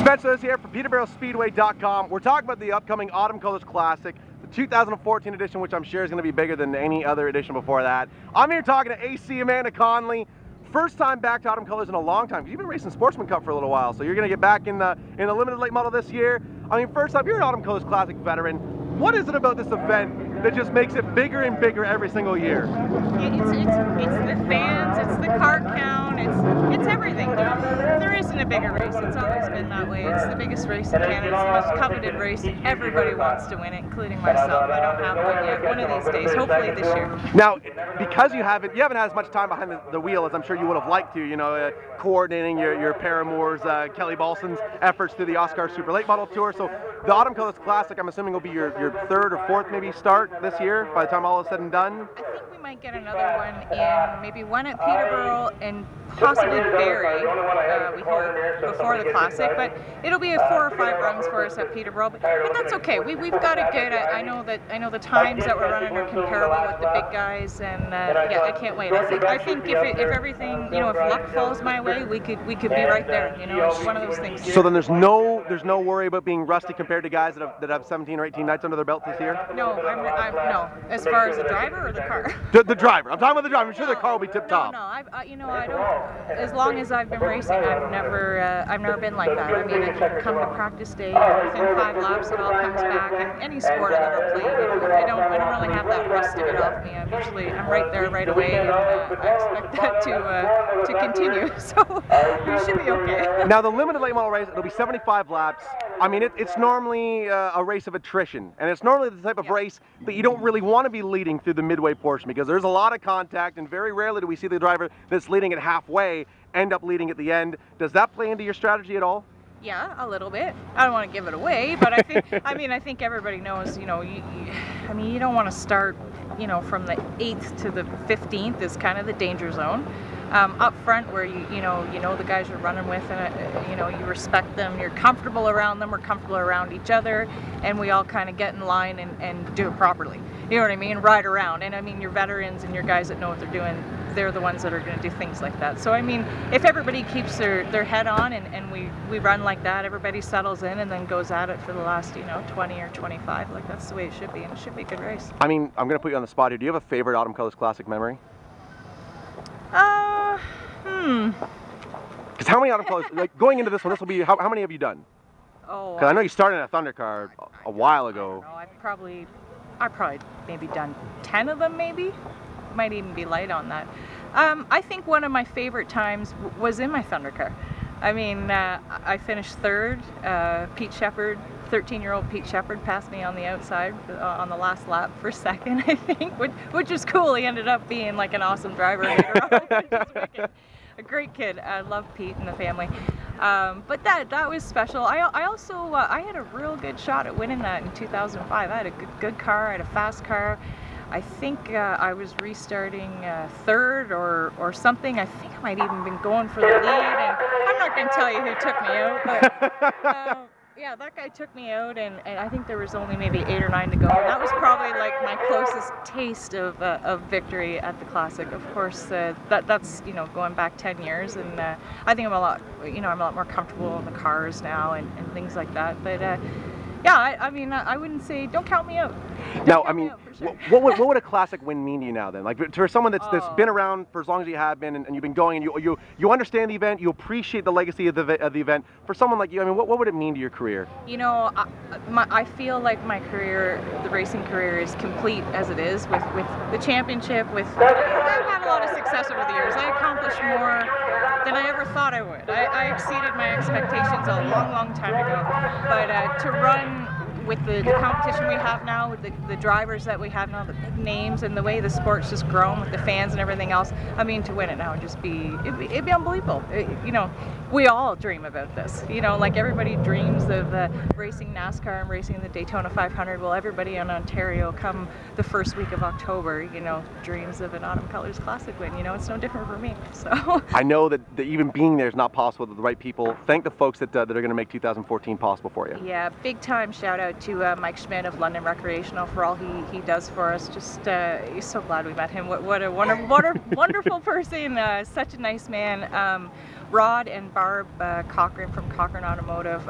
Spencer is here from PeterboroughSpeedway.com. We're talking about the upcoming Autumn Colors Classic, the 2014 edition, which I'm sure is going to be bigger than any other edition before that. I'm here talking to AC Amanda Connolly. First time back to Autumn Colors in a long time. You've been racing Sportsman Cup for a little while, so you're going to get back in the limited late model this year. I mean, first up, you're an Autumn Colors Classic veteran. What is it about this event that just makes it bigger and bigger every single year? It's the fans, it's the car count, it's everything. There isn't a bigger race. It's always been that way. It's the biggest race in Canada. It's the most coveted race. Everybody wants to win it, including myself. I don't have one yet. One of these days, hopefully this year. Now, because you haven't had as much time behind the wheel as I'm sure you would have liked to, you know, coordinating your paramours, Kelly Balson's efforts through the Oscar Super Late Model Tour. So the Autumn Colors Classic, I'm assuming, will be your third or fourth maybe start this year by the time all is said and done? I think we might get another one in, maybe one at Peterborough and possibly Barrie, we hope, before the Classic, but it'll be 4 or 5 runs for us at Peterborough, but that's okay. We've got it good. I know the times that we're running are comparable with the big guys, and yeah, I can't wait. I think if everything, you know, if luck falls my way, we could be right there. You know, it's one of those things. So then there's no worry about being rusty compared to guys that have 17 or 18 nights under their belt this year? No, no. As far as the driver or the car? The driver. I'm talking about the driver. I'm sure the car will be tip top. No, you know, I don't. As long as I've been racing, I've never been like that. I mean, I can come to practice day, within 5 laps, it all comes back. And any sport I've ever played, I don't really have that rust to get off me. I'm right there right away, and I expect that to continue. So we should be okay. Now the limited late model race, it'll be 75 laps. I mean, it's normally a race of attrition, and it's normally the type of race that you don't really want to be leading through the midway portion because there's a lot of contact, and very rarely do we see the driver that's leading at halfway end up leading at the end. Does that play into your strategy at all? Yeah, a little bit. I don't want to give it away, but I think, I think everybody knows, you know, you don't want to start, you know, from the 8th to the 15th is kind of the danger zone. Up front where you know the guys you're running with, and you know, you respect them, you're comfortable around them, we're comfortable around each other, and we all kind of get in line and do it properly. You know what I mean? Ride around. And I mean, your veterans and your guys that know what they're doing, they're the ones that are going to do things like that. So I mean, if everybody keeps their head on and we run like that, everybody settles in and then goes at it for the last, you know, 20 or 25, like that's the way it should be, and it should be a good race. I mean, I'm going to put you on the spot here. Do you have a favorite Autumn Colors Classic memory? Because how many Autumn Colors, like going into this one, this will be, how many have you done? Oh. Because I know you started in a Thunder car a while ago. I probably maybe done 10 of them, maybe. Might even be light on that. I think one of my favorite times was in my Thunder car. I mean, I finished 3rd. Pete Shepard, 13-year-old Pete Shepard passed me on the outside on the last lap for 2nd, I think, which was cool. He ended up being like an awesome driver later on, which is wicked. A great kid. I love Pete and the family. But that was special. I also I had a real good shot at winning that in 2005. I had a good car. I had a fast car. I think I was restarting 3rd or something. I think I might even been going for the lead. And I'm not going to tell you who took me out, but yeah, that guy took me out, and I think there was only maybe 8 or 9 to go. And that was probably like my closest taste of victory at the Classic. Of course, that's, you know, going back 10 years, and I think I'm a lot more comfortable in the cars now and things like that. But yeah, I mean, I wouldn't say don't count me out. Now, I mean, sure. what would a Classic win mean to you now then? Like for someone that's been around for as long as you have been, and you've been going, and you understand the event, you appreciate the legacy of the event. For someone like you, I mean, what would it mean to your career? You know, I feel like my career, the racing career, is complete as it is with the championship. I've had a lot of success over the years. I accomplished more than I ever thought I would. I exceeded my expectations a long time ago. But to run with the competition we have now, with the drivers that we have now, the big names, and the way the sport's just grown with the fans and everything else, I mean, to win it now would just be, it'd be unbelievable. You know, we all dream about this. You know, like everybody dreams of racing NASCAR and racing the Daytona 500. Well, everybody in Ontario, come the first week of October, you know, dreams of an Autumn Colors Classic win. You know, it's no different for me. So I know that even being there is not possible with the right people. Thank the folks that are going to make 2014 possible for you. Yeah, big time shout out out to Mike Schmidt of London Recreational for all he does for us. Just so glad we met him. What a wonderful person. Such a nice man. Rod and Barb Cochran from Cochran Automotive,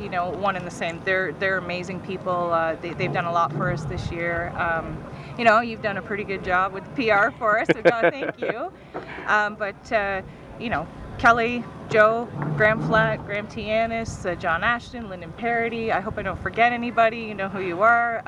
you know, one and the same. They're amazing people. They've done a lot for us this year. You know, you've done a pretty good job with PR for us, so thank you. You know, Kelly, Joe, Graham Flatt, Graham Tianis, John Ashton, Lyndon Parody. I hope I don't forget anybody. You know who you are.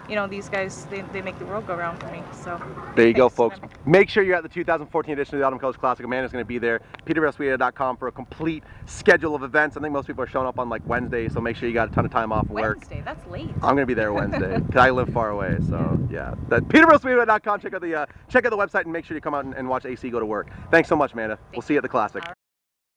You know, these guys, they make the world go round for me. So there you go, folks. Make sure you're at the 2014 edition of the Autumn Colors Classic. Amanda's going to be there. Peterborough.com for a complete schedule of events. I think most people are showing up on like Wednesday, so make sure you got a ton of time off work. Wednesday, that's late. I'm going to be there Wednesday because I live far away. So yeah, Peterborough.com. Check out the website and make sure you come out and watch AC go to work. Thanks so much, Amanda. We'll see you at the Classic.